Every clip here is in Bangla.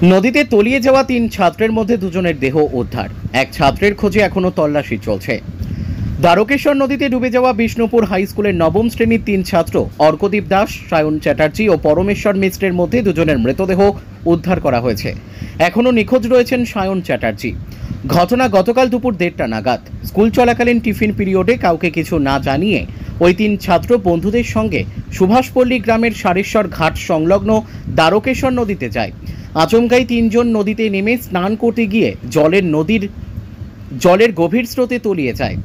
নদীতে তলিয়ে যাওয়া ৩ ছাত্রের মধ্যে দুজনের দেহ উদ্ধার। এক ছাত্রের খোঁজে এখনো তল্লাশি চলছে। দ্বারকেশ্বর নদীতে ডুবে যাওয়া বিষ্ণুপুর হাই স্কুলের নবম শ্রেণীর ৩ ছাত্র অর্কদীপ দাস, সায়ন চ্যাটার্জি ও পরমেশ্বর মিশ্রের মধ্যে দুজনের মৃতদেহ উদ্ধার করা হয়েছে। এখনও নিখোঁজ রয়েছেন সায়ন চ্যাটার্জি। ঘটনা গতকাল দুপুর ১:৩০ নাগাদ। স্কুল চলাকালীন টিফিন পিরিয়ডে কাউকে কিছু না জানিয়ে ওই ৩ ছাত্র বন্ধুদের সঙ্গে সুভাষপল্লী গ্রামের সারেশ্বর ঘাট সংলগ্ন দ্বারকেশ্বর নদীতে যায়। আচমকাই ৩ জন নদীতে নেমে স্নান করতে গিয়ে জলের গভীর স্রোতে তলিয়ে যায়।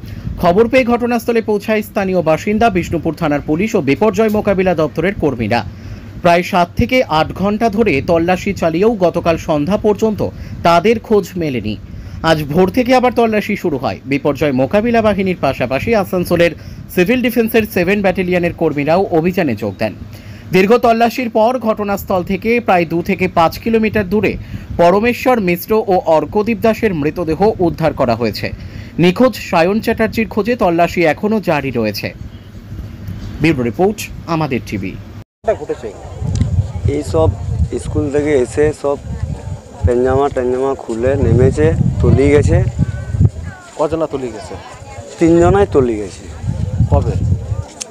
খবর পেয়ে ঘটনাস্থলে পৌঁছায় স্থানীয় বাসিন্দা, বিষ্ণুপুর থানার পুলিশ ও বিপর্যয় মোকাবিলা দপ্তরের কর্মীরা। প্রায় ৭ থেকে ৮ ঘন্টা ধরে তল্লাশি চালিয়েও গতকাল সন্ধ্যা পর্যন্ত তাদের খোঁজ মেলেনি। আজ ভোর থেকে আবার তল্লাশি শুরু হয়। বিপর্যয় মোকাবিলা বাহিনীর পাশাপাশি আসানসোলের সিভিল ডিফেন্সের 7 ব্যাটালিয়নের কর্মীরাও অভিযানে যোগ দেন। দীর্ঘ তল্লাশির পর ঘটনাস্থল থেকে প্রায় 2 থেকে 5 কিলোমিটার দূরে পরমেশ্বর মিশ্র ও অর্কদীপ দাসের মৃতদেহ উদ্ধার করা হয়েছে। নিখোঁজ সায়ন চ্যাটার্জির খোঁজে তল্লাশি এখনও জারি রয়েছে। ব্যুরো রিপোর্ট, আমাদের টিভি। এই সব স্কুল থেকে এসে সব পেঞ্জামা খুলে নেমেছে, তলিয়ে গেছে। কজনা তলিয়ে গেছে? 3 জনাই তলিয়ে গেছে। কবে?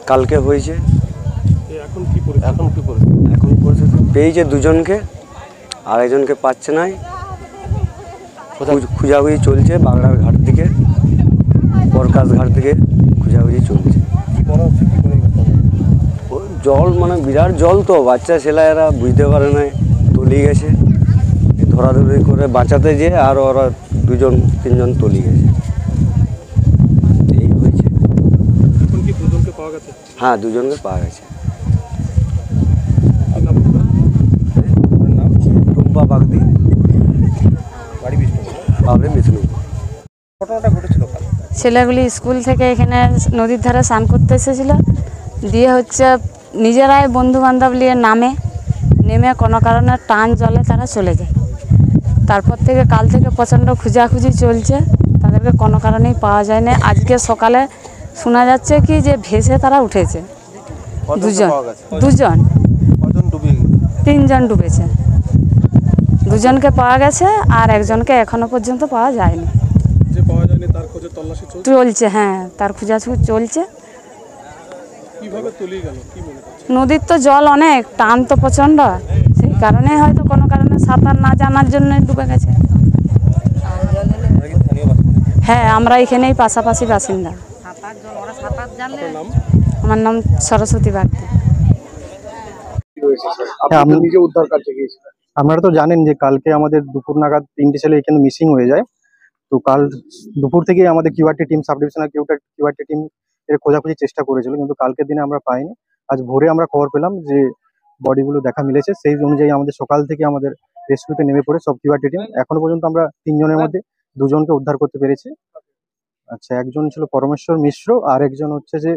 কালকে হয়েছে। এখন কি করে? এখন পরিস্থিতি পেয়েছে 2 জনকে, আর একজনকে পাচ্ছে নাই। খুঁজাখুঁজি চলছে বাগড়ার ঘাট থেকে, প্রকাশ ঘাট থেকে খুঁজাখুঁজি চলছে। জল মানে বিরাট জল, তো বাচ্চা ছেলেরা বুঝতে পারে না, তলিয়ে গেছে। ধরাধরি করে বাঁচাতে যেয়ে আর ওরা 2 জন 3 জন তলিয়ে গেছে। এই হয়েছে। এখন কি 2 জনকে পাওয়া গেছে? হ্যাঁ, 2 জনকে পাওয়া গেছে। টুম্পা বাগদি, বাড়ি বিষ্ণুপুর। ঘটনাটা ঘটেছিল কাল। ছেলেগুলি স্কুল থেকে এখানে নদীর ধারে স্নান করতে এসেছিল, দিয়ে নিজেরাই বন্ধু বান্ধব নিয়ে নেমে কোনো কারণে টান জলে তারা চলে যায়। তারপর থেকে কাল থেকে প্রচণ্ড খোঁজাখুঁজি চলছে, তাদেরকে কোনো কারণেই পাওয়া যায় না। আজকে সকালে শোনা যাচ্ছে কি যে ভেসে তারা উঠেছে। 2 জন 3 জন ডুবেছে। 2 জনকে পাওয়া গেছে, আর একজনকে এখনো পর্যন্ত পাওয়া যায়নি। যে পাওয়া যায়নি তার খোঁজে তল্লাশি চলছে। হ্যাঁ, তার খোঁজাখুঁজি চলছে। কিভাবে তলিয়ে গেল কি মনে করছেন? নদীর তো জল অনেক, টান তো প্রচণ্ড, সেই কারণে হয়তো কোনো কারণে সাঁতার না জানার জন্য ডুবে গেছে। হ্যাঁ, আমরা এখানেই পাশাপাশি বাসিন্দা। আমার নাম সরস্বতী বাগদি। আপনি নিজে উদ্ধার কাজে গিয়েছিলেন? আপনারা তো জানেন যে কালকে আমাদের দুপুর নাগাদ 3টে ছেলে এখানে মিসিং হয়ে যায়। তো কাল দুপুর থেকে আমাদের QRT team, sub divisional QRT team এর খোঁজাখুঁজি চেষ্টা করেছিল, কিন্তু কালকের দিনে আমরা পাইনি। আজ ভোরে আমরা খবর পেলাম যে বডিগুলো দেখা মিলেছে। সেই অনুযায়ী আমাদের সকাল থেকে আমাদের রেস্কিউতে নেমে পড়ে সব কিউআরটি টিম। এখনো পর্যন্ত আমরা 3 জনের মধ্যে 2 জনকে উদ্ধার করতে পেরেছি। আচ্ছা, একজন ছিল পরমেশ্বর মিশ্র, আর একজন হচ্ছে যে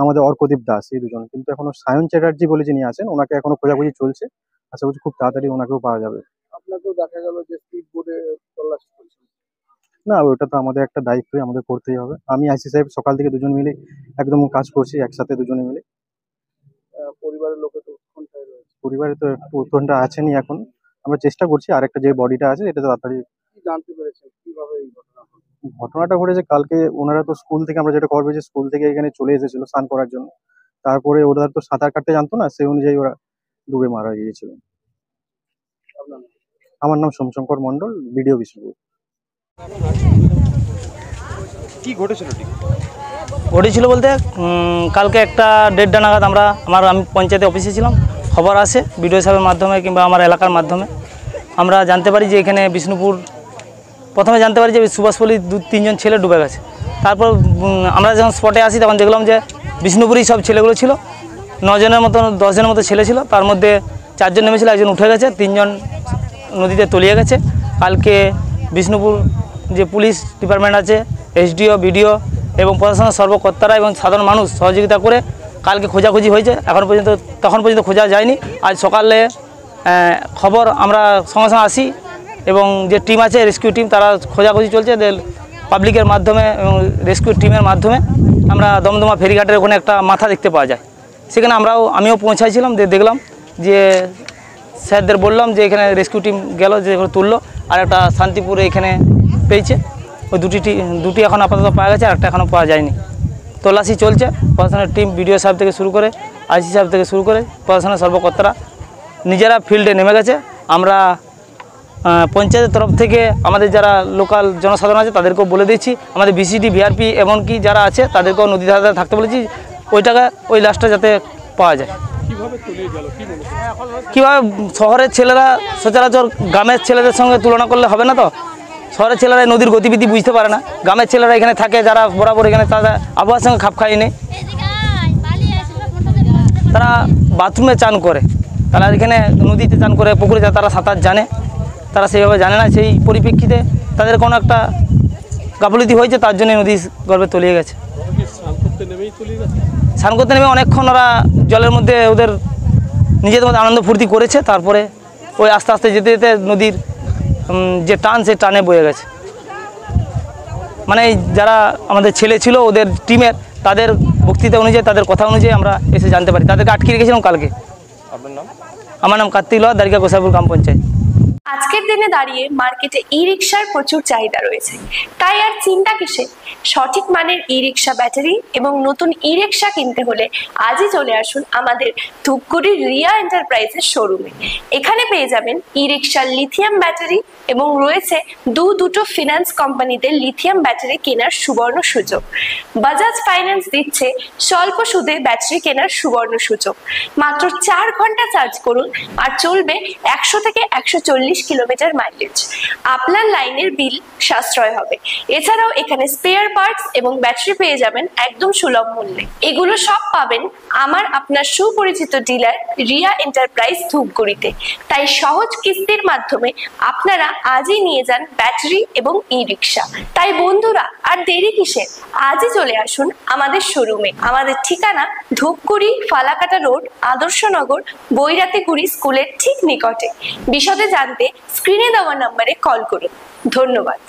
আমাদের অর্কদীপ দাস। এই 2 জন। কিন্তু এখনো সায়ন চ্যাটার্জি বলে যিনি আছেন, ওনাকে এখনো খোঁজাখুঁজি চলছে। আশা করছি খুব তাড়াতাড়ি ওনাকেও পাওয়া যাবে। আপনাকেও দেখা গেল যে স্পিড বোটে তল্লাশি করছে। না, ওটা তো আমাদের একটা দায়িত্বই, আমাদের করতেই হবে। আমি আইসি সাহেব সকাল থেকে 2 জন মিলে একদম কাজ করছি একসাথে 2 জনে মিলে। পরিবারের লোকে তো উৎকণ্ঠায় রয়েছে। পরিবারে তো একটু উৎকণ্ঠা আছেনই। এখন আমরা চেষ্টা করছি আরেকটা যে বডিটা আছে এটা তাড়াতাড়ি। কি জানতে পেরেছেন কিভাবে এই ঘটনাটা ঘটেছে কালকে। ওনারা তো স্কুল থেকে, আমরা যেটা খবর পেয়েছি, স্কুল থেকে এখানে চলে এসেছিল স্নান করার জন্য। তারপরে ওরা তো সাঁতার কাটতে জানতো না, সেই অনুযায়ী ওরা ডুবে মারা গিয়েছিল। আমার নাম সোমশঙ্কর মণ্ডল, বিডিও বিষ্ণুপুর। কি ঘটেছিল? ঘটেছিল বলতে কালকে একটা 1:30 নাগাদ আমি পঞ্চায়েতে অফিসে ছিলাম। খবর আসে বিডিও সাহেবের মাধ্যমে কিংবা আমার এলাকার মাধ্যমে আমরা জানতে পারি যে এখানে বিষ্ণুপুর, প্রথমে জানতে পারি যে সুভাষপল্লী 2-3 জন ছেলে ডুবে গেছে। তারপর আমরা যখন স্পটে আসি তখন দেখলাম যে বিষ্ণুপুরই সব ছেলেগুলো ছিল। 9 জনের মতো 10 জনের মতো ছেলে ছিল, তার মধ্যে 4 জন নেমেছিল, একজন উঠে গেছে, 3 জন নদীতে তলিয়ে গেছে। কালকে বিষ্ণুপুর যে পুলিশ ডিপার্টমেন্ট আছে, এসডিও, বিডিও এবং প্রশাসনের সর্বকর্তারা এবং সাধারণ মানুষ সহযোগিতা করে কালকে খোঁজাখুঁজি হয়েছে। তখন পর্যন্ত খোঁজা যায়নি। আজ সকালে খবর আমরা সঙ্গে সঙ্গে আসি এবং যে টিম আছে রেস্কিউ টিম, তারা খোঁজাখুঁজি চলছে। পাবলিকের মাধ্যমে এবং রেস্কিউ টিমের মাধ্যমে আমরা দমদমা ফেরিঘাটের ওখানে একটা মাথা দেখতে পাওয়া যায়, সেখানে আমিও পৌঁছাইছিলাম। দেখলাম যে স্যারদের বললাম যে এখানে রেস্কিউ টিম গেল, যে তুললো, আর একটা শান্তিপুরে এখানে পেয়েছে। ওই দুটি এখন আপাতত পাওয়া গেছে, আর একটা এখনও পাওয়া যায়নি। তল্লাশি চলছে, প্রশাসনের টিম বিডিও সাহেব থেকে শুরু করে আইসি সাহেব থেকে শুরু করে প্রশাসনের সর্বকর্তারা নিজেরা ফিল্ডে নেমে গেছে। আমরা পঞ্চায়েতের তরফ থেকে আমাদের যারা লোকাল জনসাধারণ আছে তাদেরকেও বলে দিচ্ছি, আমাদের বিসিডি ভিআরপি এমনকি যারা আছে তাদেরকেও নদী ধারে থাকতে বলেছি, ওই লাশটা যাতে পাওয়া যায়। কীভাবে শহরের ছেলেরা সচরাচর গ্রামের ছেলেদের সঙ্গে তুলনা করলে হবে না। তো শহরের ছেলেরা নদীর গতিবিধি বুঝতে পারে না, গ্রামের ছেলেরা এখানে থাকে যারা বরাবর এখানে তারা আবহাওয়ার সঙ্গে খাপ খাইয়ে নেই, তারা বাথরুমে চান করে, তারা এখানে নদীতে চান করে, পুকুরে যায়, তারা সাঁতার জানে, তারা সেইভাবে জানে না। সেই পরিপ্রেক্ষিতে তাদের কোনো একটা গাফলতি হয়েছে, তার জন্য নদী গর্ভে তলিয়ে গেছে। স্নান করতে নেমে অনেকক্ষণ ওরা জলের মধ্যে ওদের নিজেদের মধ্যে আনন্দ ফুর্তি করেছে, তারপরে ওই আস্তে আস্তে যেতে যেতে নদীর যে টান, সে টানে বয়ে গেছে। মানে যারা আমাদের ছেলে ছিল ওদের টিমের, তাদের বক্তৃতা অনুযায়ী, তাদের কথা অনুযায়ী আমরা এসে জানতে পারি। তাদেরকে আটকে রেখেছিলাম কালকে। আমার নাম কার্তিক লোহার, দারিকা গোসাইপুর গ্রাম পঞ্চায়েত। আজকের দিনে দাঁড়িয়ে মার্কেটে ই রিক্সার প্রচুর চাহিদা রয়েছে, তাই আর চিন্তা কিসে? সঠিক মানের ই রিক্সা ব্যাটারি এবং নতুন ই রিক্সা কিনতে হলে আজই চলে আসুন আমাদের ধূপগুড়ির রিয়া এন্টারপ্রাইজের শোরুমে। এখানে পেয়ে যাবেন ই রিক্সার লিথিয়াম ব্যাটারি এবং রয়েছে দুটো ফিনান্স কোম্পানিতে লিথিয়াম ব্যাটারি কেনার সুবর্ণ সুযোগ। বাজাজ ফাইন্যান্স দিচ্ছে স্বল্প সুদে ব্যাটারি কেনার সুবর্ণ সুযোগ। মাত্র 4 ঘন্টা চার্জ করুন আর চলবে 100 থেকে 140 কিলোমিটার মাইলেজ। আপনার লাইনের বিল সাশ্রয় হবে। এছাড়াও এখানে স্পেয়ার পার্টস এবং ব্যাটারি পেয়ে যাবেন একদম সুলভ মূল্যে। এগুলো সব পাবেন আপনার সুপরিচিত ডিলার রিয়া এন্টারপ্রাইজ ধূপগুড়িতে। তাই সহজ কিস্তির মাধ্যমে আপনারা আজই নিয়ে যান ব্যাটারি এবং ই রিক্সা। তাই বন্ধুরা, আর দেরি কিসের? আজই চলে আসুন আমাদের শোরুমে। আমাদের ঠিকানা ধূপগুড়ি ফালাকাটা রোড, আদর্শনগর, বৈরাতিগুড়ি স্কুলের ঠিক নিকটে। বিশদে জানতে স্ক্রিনে দেওয়া নম্বরে কল করুন। ধন্যবাদ।